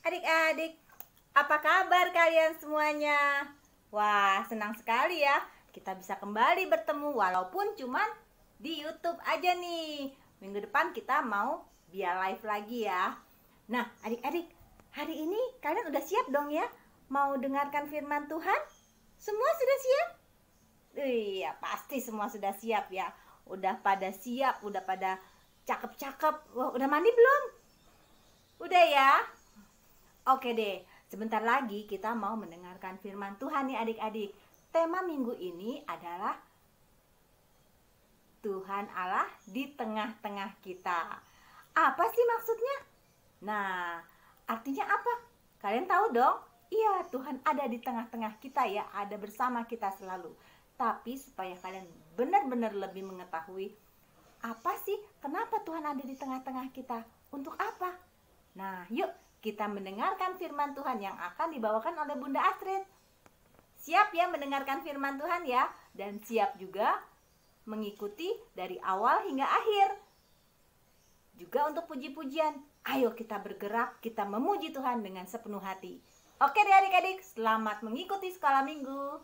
Adik-adik, apa kabar kalian semuanya? Wah, senang sekali ya kita bisa kembali bertemu walaupun cuman di YouTube aja nih. Minggu depan kita mau via live lagi ya. Nah, adik-adik, hari ini kalian udah siap dong ya? Mau dengarkan firman Tuhan? Semua sudah siap? Iya, pasti semua sudah siap ya. Udah pada siap, udah pada cakep-cakep. Wah, udah mandi belum? Udah ya? Oke deh, sebentar lagi kita mau mendengarkan firman Tuhan nih adik-adik. Tema minggu ini adalah Tuhan Allah di tengah-tengah kita. Apa sih maksudnya? Nah, artinya apa? Kalian tahu dong? Iya, Tuhan ada di tengah-tengah kita ya, ada bersama kita selalu. Tapi supaya kalian benar-benar lebih mengetahui apa sih, kenapa Tuhan ada di tengah-tengah kita? Untuk apa? Nah, yuk kita mendengarkan firman Tuhan yang akan dibawakan oleh Bunda Astrid. Siap ya mendengarkan firman Tuhan ya? Dan siap juga mengikuti dari awal hingga akhir. Juga untuk puji-pujian. Ayo kita bergerak, kita memuji Tuhan dengan sepenuh hati. Oke deh adik-adik, selamat mengikuti sekolah minggu.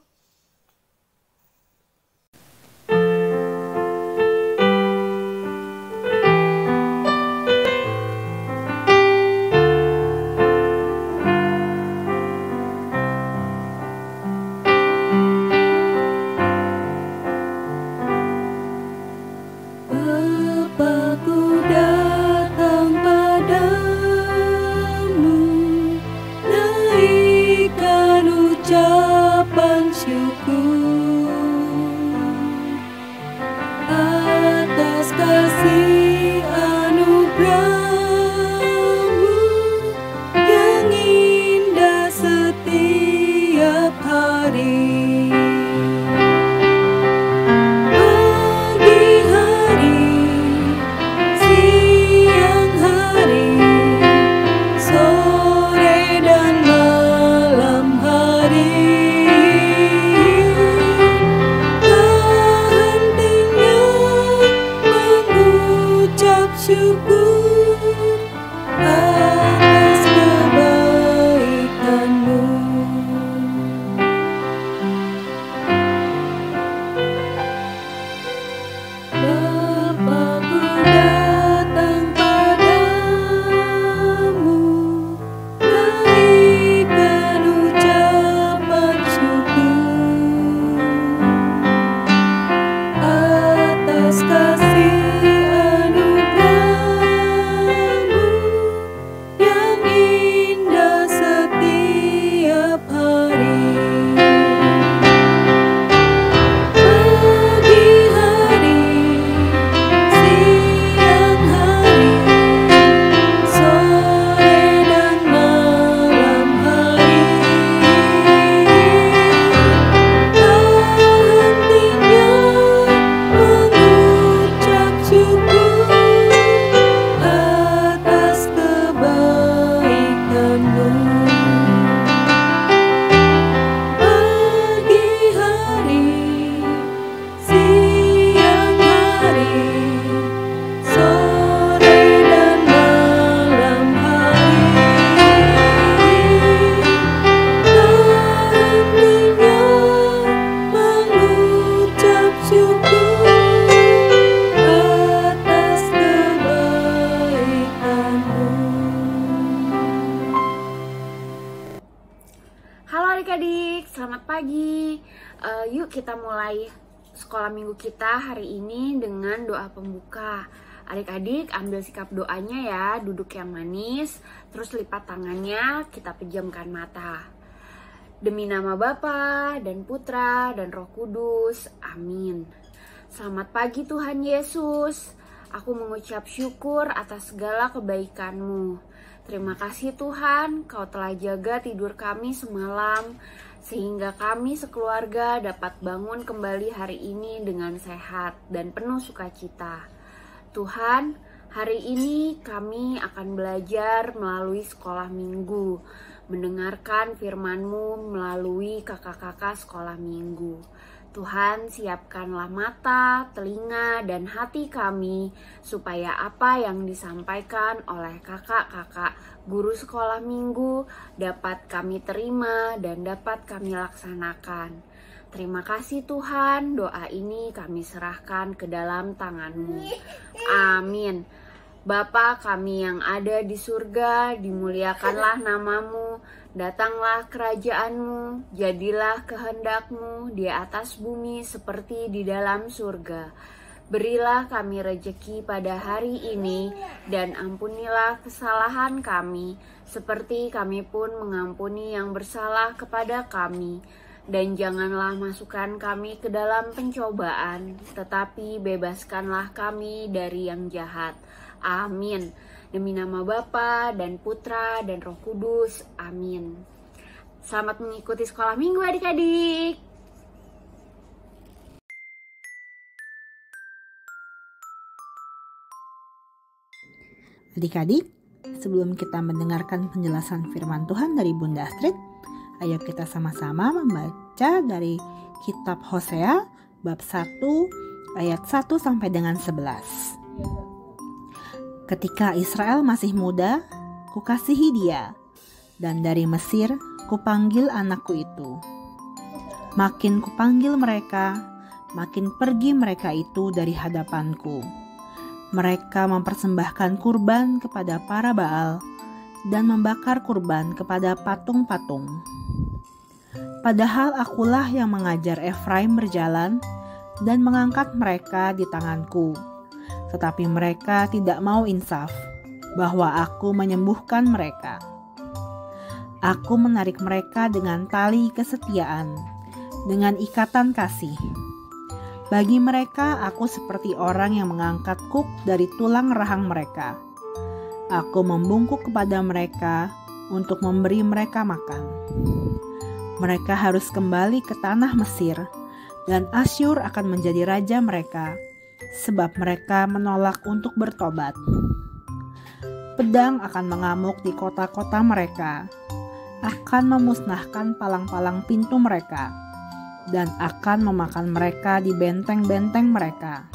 Adik-adik, selamat pagi. Yuk kita mulai sekolah minggu kita hari ini dengan doa pembuka. Adik-adik ambil sikap doanya ya, duduk yang manis, terus lipat tangannya, kita pejamkan mata. Demi nama Bapa dan Putra dan Roh Kudus, amin. Selamat pagi Tuhan Yesus, aku mengucap syukur atas segala kebaikan-Mu. Terima kasih Tuhan, Kau telah jaga tidur kami semalam, sehingga kami sekeluarga dapat bangun kembali hari ini dengan sehat dan penuh sukacita. Tuhan, hari ini kami akan belajar melalui sekolah minggu, mendengarkan firman-Mu melalui kakak-kakak sekolah minggu. Tuhan, siapkanlah mata, telinga, dan hati kami supaya apa yang disampaikan oleh kakak-kakak guru sekolah minggu dapat kami terima dan dapat kami laksanakan. Terima kasih Tuhan, doa ini kami serahkan ke dalam tangan-Mu. Amin. Bapa kami yang ada di surga, dimuliakanlah nama-Mu, datanglah kerajaan-Mu, jadilah kehendak-Mu di atas bumi seperti di dalam surga. Berilah kami rejeki pada hari ini, dan ampunilah kesalahan kami, seperti kami pun mengampuni yang bersalah kepada kami. Dan janganlah masukkan kami ke dalam pencobaan, tetapi bebaskanlah kami dari yang jahat. Amin. Demi nama Bapa dan Putra dan Roh Kudus. Amin. Selamat mengikuti sekolah minggu adik-adik. Adik-adik, sebelum kita mendengarkan penjelasan firman Tuhan dari Bunda Astrid, ayo kita sama-sama membaca dari kitab Hosea bab 1 ayat 1 sampai dengan 11. Ketika Israel masih muda, kukasihi dia, dan dari Mesir kupanggil anakku itu. Makin kupanggil mereka, makin pergi mereka itu dari hadapanku. Mereka mempersembahkan kurban kepada para Baal dan membakar kurban kepada patung-patung. Padahal akulah yang mengajar Efraim berjalan dan mengangkat mereka di tanganku. Tetapi mereka tidak mau insaf bahwa aku menyembuhkan mereka. Aku menarik mereka dengan tali kesetiaan, dengan ikatan kasih. Bagi mereka aku seperti orang yang mengangkat kuk dari tulang rahang mereka. Aku membungkuk kepada mereka untuk memberi mereka makan. Mereka harus kembali ke tanah Mesir, dan Asyur akan menjadi raja mereka, sebab mereka menolak untuk bertobat. Pedang akan mengamuk di kota-kota mereka, akan memusnahkan palang-palang pintu mereka, dan akan memakan mereka di benteng-benteng mereka.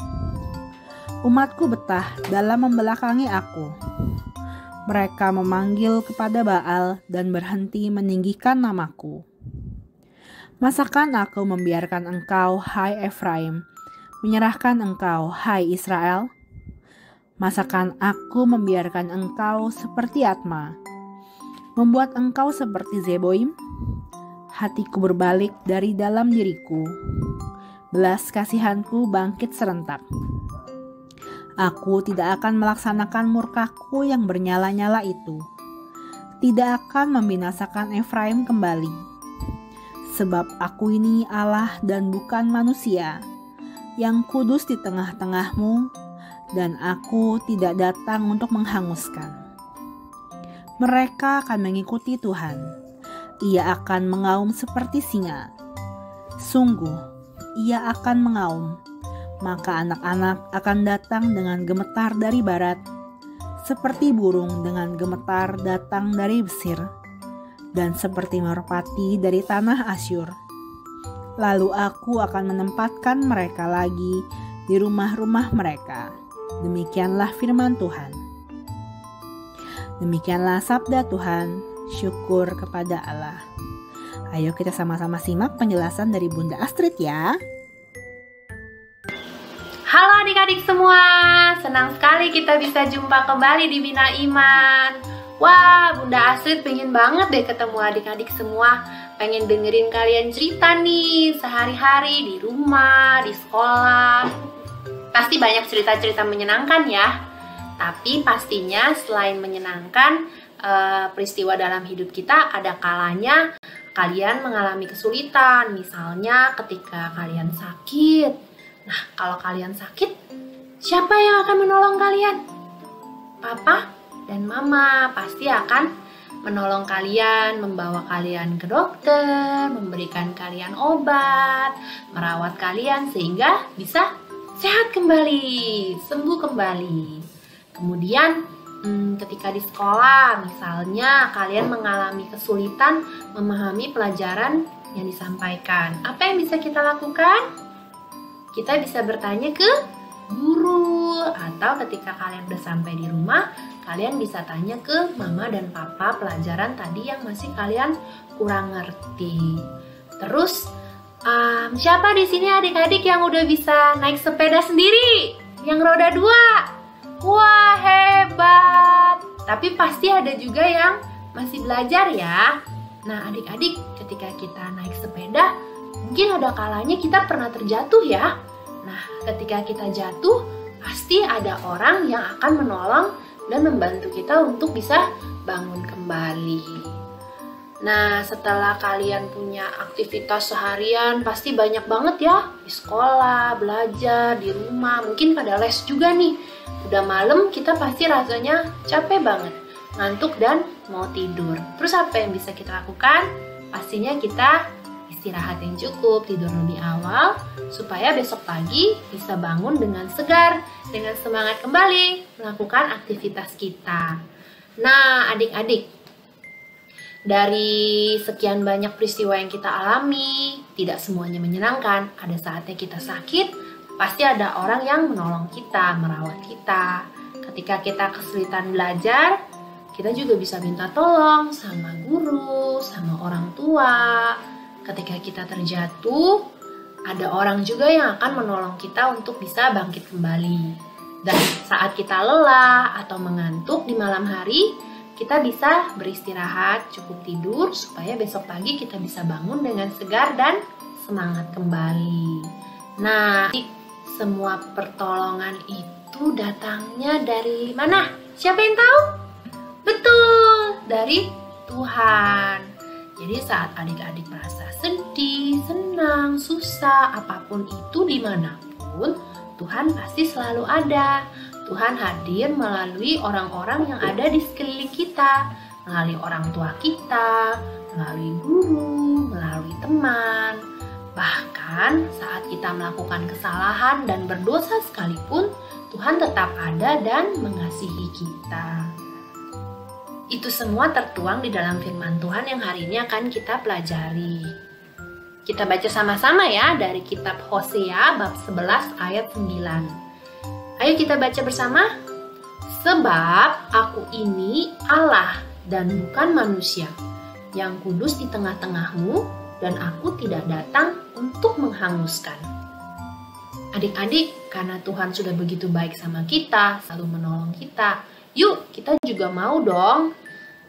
Umatku betah dalam membelakangi aku. Mereka memanggil kepada Baal dan berhenti meninggikan namaku. Masakan aku membiarkan engkau, hai Efraim, menyerahkan engkau, hai Israel? Masakan aku membiarkan engkau seperti Atma, membuat engkau seperti Zeboim? Hatiku berbalik dari dalam diriku, belas kasihanku bangkit serentak. Aku tidak akan melaksanakan murkaku yang bernyala-nyala itu, tidak akan membinasakan Efraim kembali. Sebab aku ini Allah dan bukan manusia, yang kudus di tengah-tengahmu, dan aku tidak datang untuk menghanguskan. Mereka akan mengikuti Tuhan. Ia akan mengaum seperti singa. Sungguh, ia akan mengaum. Maka anak-anak akan datang dengan gemetar dari barat, seperti burung dengan gemetar datang dari Mesir, dan seperti merpati dari tanah Asyur. Lalu aku akan menempatkan mereka lagi di rumah-rumah mereka. Demikianlah firman Tuhan. Demikianlah sabda Tuhan. Syukur kepada Allah. Ayo kita sama-sama simak penjelasan dari Bunda Astrid ya. Halo adik-adik semua, senang sekali kita bisa jumpa kembali di Bina Iman. Wah, Bunda Astrid pengen banget deh ketemu adik-adik semua. Pengen dengerin kalian cerita nih sehari-hari di rumah, di sekolah. Pasti banyak cerita-cerita menyenangkan ya. Tapi pastinya selain menyenangkan, peristiwa dalam hidup kita ada kalanya kalian mengalami kesulitan. Misalnya ketika kalian sakit. Nah, kalau kalian sakit, siapa yang akan menolong kalian? Papa dan mama pasti akan menolong kalian, membawa kalian ke dokter, memberikan kalian obat, merawat kalian sehingga bisa sehat kembali, sembuh kembali. Kemudian ketika di sekolah, misalnya kalian mengalami kesulitan memahami pelajaran yang disampaikan. Apa yang bisa kita lakukan? Kita bisa bertanya ke guru, atau ketika kalian udah sampai di rumah, kalian bisa tanya ke mama dan papa pelajaran tadi yang masih kalian kurang ngerti. Terus, siapa di sini adik-adik yang udah bisa naik sepeda sendiri? Yang roda 2? Wah, hebat! Tapi pasti ada juga yang masih belajar ya. Nah, adik-adik, ketika kita naik sepeda, mungkin ada kalanya kita pernah terjatuh ya. Nah, ketika kita jatuh, pasti ada orang yang akan menolong dan membantu kita untuk bisa bangun kembali. Nah, setelah kalian punya aktivitas seharian, pasti banyak banget ya. Di sekolah, belajar, di rumah, mungkin pada les juga nih. Udah malam, kita pasti rasanya capek banget, ngantuk dan mau tidur. Terus apa yang bisa kita lakukan? Pastinya kita istirahat yang cukup, tidur lebih awal, supaya besok pagi bisa bangun dengan segar, dengan semangat kembali melakukan aktivitas kita. Nah, adik-adik, dari sekian banyak peristiwa yang kita alami, tidak semuanya menyenangkan. Ada saatnya kita sakit, pasti ada orang yang menolong kita, merawat kita. Ketika kita kesulitan belajar, kita juga bisa minta tolong sama guru, sama orang tua. Ketika kita terjatuh, ada orang juga yang akan menolong kita untuk bisa bangkit kembali. Dan saat kita lelah atau mengantuk di malam hari, kita bisa beristirahat, cukup tidur, supaya besok pagi kita bisa bangun dengan segar dan semangat kembali. Nah, semua pertolongan itu datangnya dari mana? Siapa yang tahu? Betul, dari Tuhan. Jadi saat adik-adik merasa sedih, senang, susah, apapun itu dimanapun, Tuhan pasti selalu ada. Tuhan hadir melalui orang-orang yang ada di sekeliling kita, melalui orang tua kita, melalui guru, melalui teman. Bahkan saat kita melakukan kesalahan dan berdosa sekalipun, Tuhan tetap ada dan mengasihi kita. Itu semua tertuang di dalam firman Tuhan yang hari ini akan kita pelajari. Kita baca sama-sama ya dari kitab Hosea bab 11 ayat 9. Ayo kita baca bersama. Sebab aku ini Allah dan bukan manusia, yang kudus di tengah-tengahmu, dan aku tidak datang untuk menghanguskan. Adik-adik, karena Tuhan sudah begitu baik sama kita, selalu menolong kita, yuk kita juga mau dong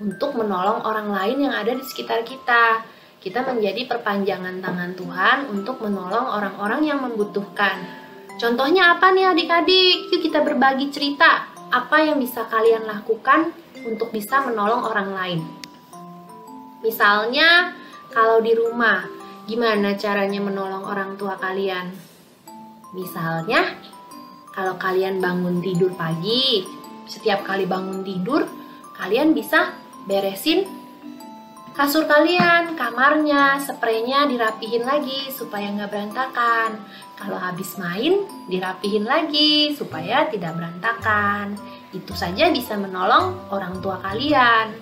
untuk menolong orang lain yang ada di sekitar kita. Kita menjadi perpanjangan tangan Tuhan untuk menolong orang-orang yang membutuhkan. Contohnya apa nih adik-adik? Yuk kita berbagi cerita. Apa yang bisa kalian lakukan untuk bisa menolong orang lain? Misalnya, kalau di rumah, gimana caranya menolong orang tua kalian? Misalnya, kalau kalian bangun tidur pagi, setiap kali bangun tidur, kalian bisa beresin kasur kalian, kamarnya, spraynya dirapihin lagi supaya nggak berantakan. Kalau habis main, dirapihin lagi supaya tidak berantakan. Itu saja bisa menolong orang tua kalian.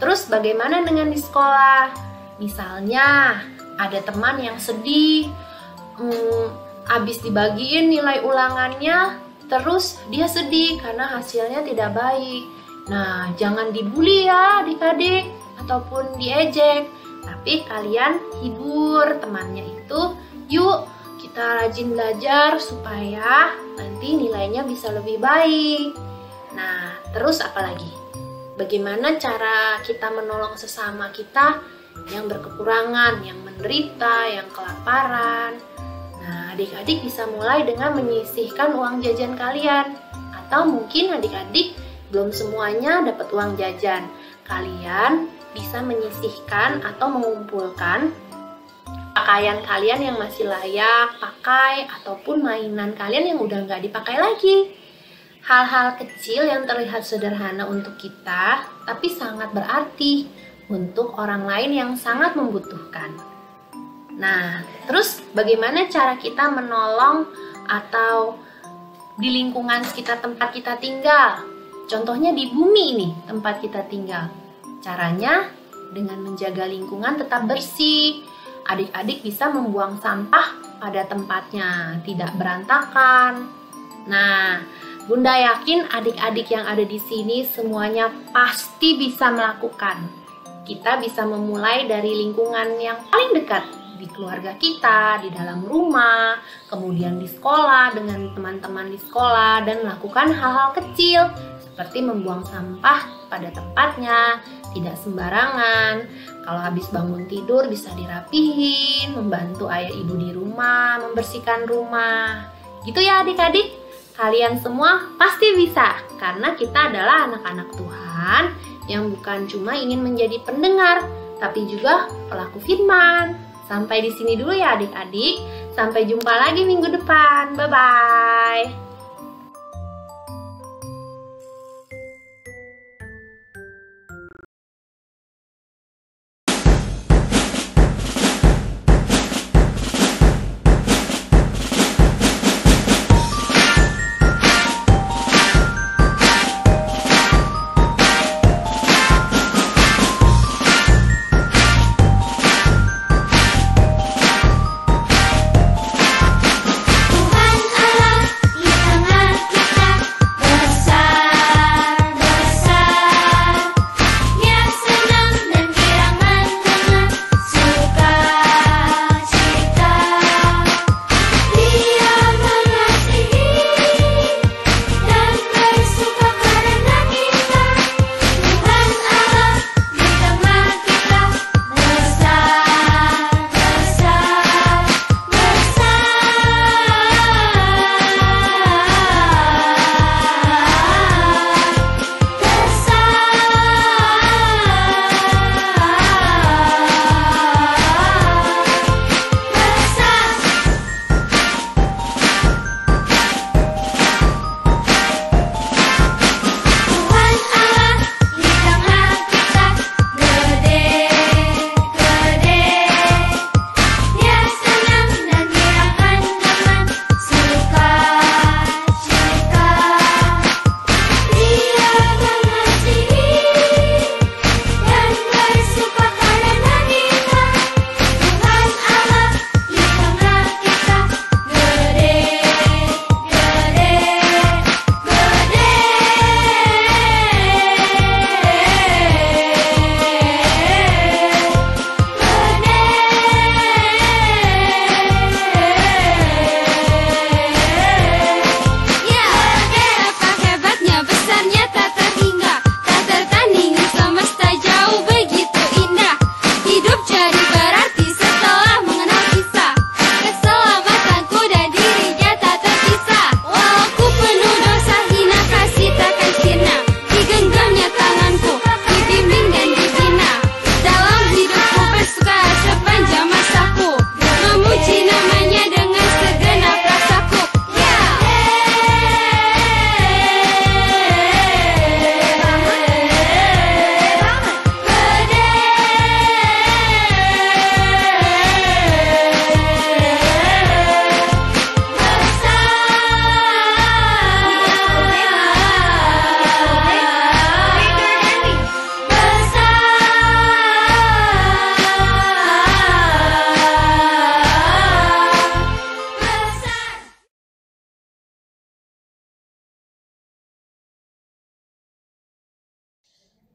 Terus bagaimana dengan di sekolah? Misalnya ada teman yang sedih, habis dibagiin nilai ulangannya, terus dia sedih karena hasilnya tidak baik. Nah, jangan dibully ya adik-adik ataupun diejek, tapi kalian hibur temannya itu. Yuk kita rajin belajar supaya nanti nilainya bisa lebih baik. Nah, terus apa lagi? Bagaimana cara kita menolong sesama kita yang berkekurangan, yang menderita, yang kelaparan? Nah, adik-adik bisa mulai dengan menyisihkan uang jajan kalian. Atau mungkin adik-adik belum semuanya dapat uang jajan. Kalian bisa menyisihkan atau mengumpulkan pakaian kalian yang masih layak pakai, ataupun mainan kalian yang udah nggak dipakai lagi. Hal-hal kecil yang terlihat sederhana untuk kita, tapi sangat berarti untuk orang lain yang sangat membutuhkan. Nah, terus bagaimana cara kita menolong atau di lingkungan sekitar tempat kita tinggal? Contohnya di bumi ini, tempat kita tinggal. Caranya dengan menjaga lingkungan tetap bersih, adik-adik bisa membuang sampah pada tempatnya, tidak berantakan. Nah, Bunda yakin adik-adik yang ada di sini semuanya pasti bisa melakukan. Kita bisa memulai dari lingkungan yang paling dekat, di keluarga kita, di dalam rumah, kemudian di sekolah dengan teman-teman di sekolah, dan melakukan hal-hal kecil seperti membuang sampah pada tempatnya, tidak sembarangan. Kalau habis bangun tidur bisa dirapihin, membantu ayah ibu di rumah, membersihkan rumah. Gitu ya adik-adik, kalian semua pasti bisa karena kita adalah anak-anak Tuhan yang bukan cuma ingin menjadi pendengar, tapi juga pelaku firman. Sampai di sini dulu ya adik-adik. Sampai jumpa lagi minggu depan. Bye-bye.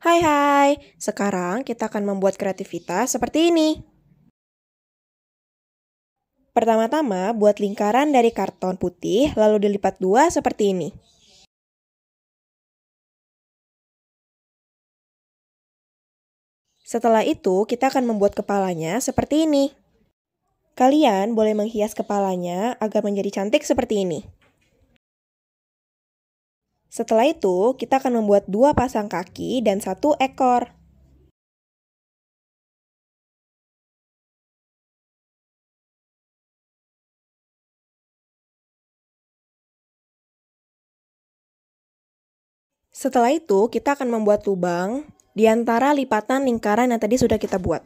Hai, sekarang kita akan membuat kreativitas seperti ini. Pertama-tama, buat lingkaran dari karton putih, lalu dilipat dua seperti ini. Setelah itu, kita akan membuat kepalanya seperti ini. Kalian boleh menghias kepalanya agar menjadi cantik seperti ini. Setelah itu, kita akan membuat 2 pasang kaki dan 1 ekor. Setelah itu, kita akan membuat lubang di antara lipatan lingkaran yang tadi sudah kita buat.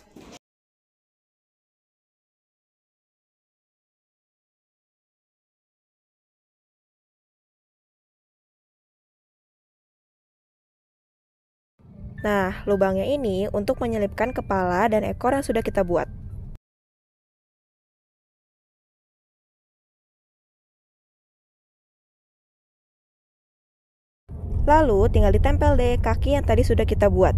Nah, lubangnya ini untuk menyelipkan kepala dan ekor yang sudah kita buat. Lalu tinggal ditempel deh kaki yang tadi sudah kita buat.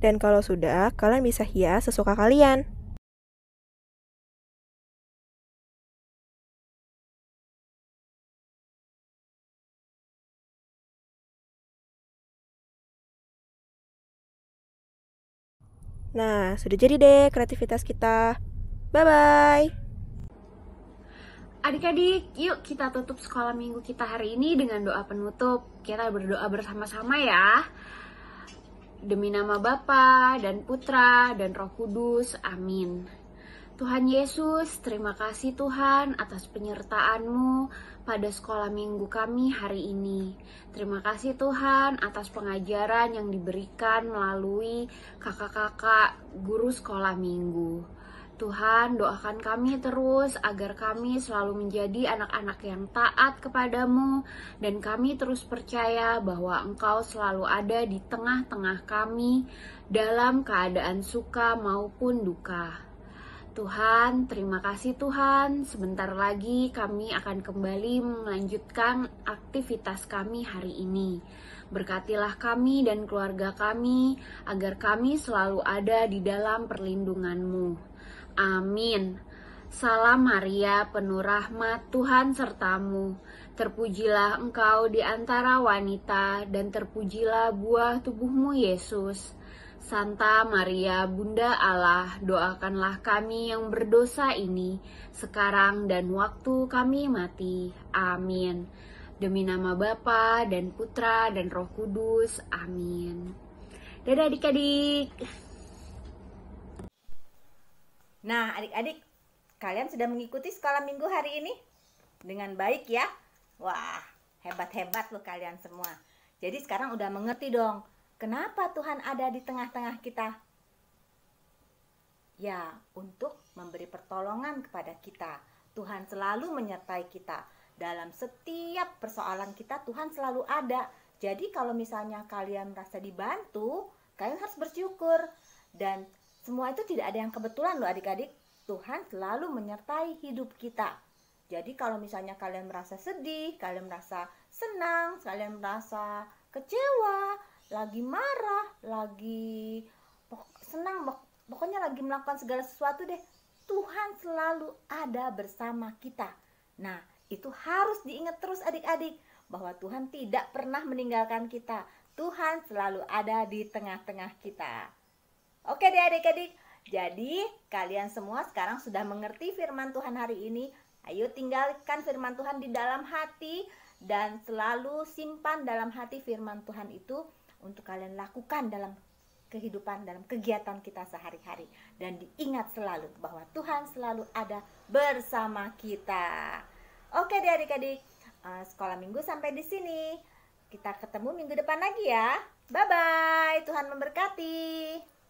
Dan kalau sudah, kalian bisa hias sesuka kalian. Nah, sudah jadi deh kreativitas kita. Bye-bye! Adik-adik, yuk kita tutup sekolah minggu kita hari ini dengan doa penutup. Kita berdoa bersama-sama ya. Demi nama Bapa dan Putra dan Roh Kudus, amin. Tuhan Yesus, terima kasih Tuhan atas penyertaan-Mu pada sekolah minggu kami hari ini. Terima kasih Tuhan atas pengajaran yang diberikan melalui kakak-kakak guru sekolah minggu. Tuhan, doakan kami terus agar kami selalu menjadi anak-anak yang taat kepadamu dan kami terus percaya bahwa Engkau selalu ada di tengah-tengah kami dalam keadaan suka maupun duka. Tuhan, terima kasih Tuhan. Sebentar lagi kami akan kembali melanjutkan aktivitas kami hari ini. Berkatilah kami dan keluarga kami agar kami selalu ada di dalam perlindungan-Mu. Amin. Salam Maria, penuh rahmat, Tuhan sertamu. Terpujilah engkau di antara wanita, dan terpujilah buah tubuhmu, Yesus. Santa Maria, Bunda Allah, doakanlah kami yang berdosa ini, sekarang dan waktu kami mati. Amin. Demi nama Bapa dan Putra dan Roh Kudus. Amin. Dadah adik-adik. Nah, adik-adik, kalian sudah mengikuti sekolah minggu hari ini dengan baik ya? Wah, hebat-hebat loh kalian semua. Jadi sekarang udah mengerti dong, kenapa Tuhan ada di tengah-tengah kita? Ya, untuk memberi pertolongan kepada kita. Tuhan selalu menyertai kita. Dalam setiap persoalan kita, Tuhan selalu ada. Jadi kalau misalnya kalian merasa dibantu, kalian harus bersyukur. Dan semua itu tidak ada yang kebetulan loh adik-adik. Tuhan selalu menyertai hidup kita. Jadi kalau misalnya kalian merasa sedih, kalian merasa senang, kalian merasa kecewa, lagi marah, lagi senang, pokoknya lagi melakukan segala sesuatu deh, Tuhan selalu ada bersama kita. Nah, itu harus diingat terus adik-adik, bahwa Tuhan tidak pernah meninggalkan kita. Tuhan selalu ada di tengah-tengah kita. Oke deh adik-adik, jadi kalian semua sekarang sudah mengerti firman Tuhan hari ini. Ayo tinggalkan firman Tuhan di dalam hati dan selalu simpan dalam hati firman Tuhan itu untuk kalian lakukan dalam kehidupan, dalam kegiatan kita sehari-hari. Dan diingat selalu bahwa Tuhan selalu ada bersama kita. Oke deh adik-adik, sekolah minggu sampai di sini. Kita ketemu minggu depan lagi ya. Bye-bye, Tuhan memberkati.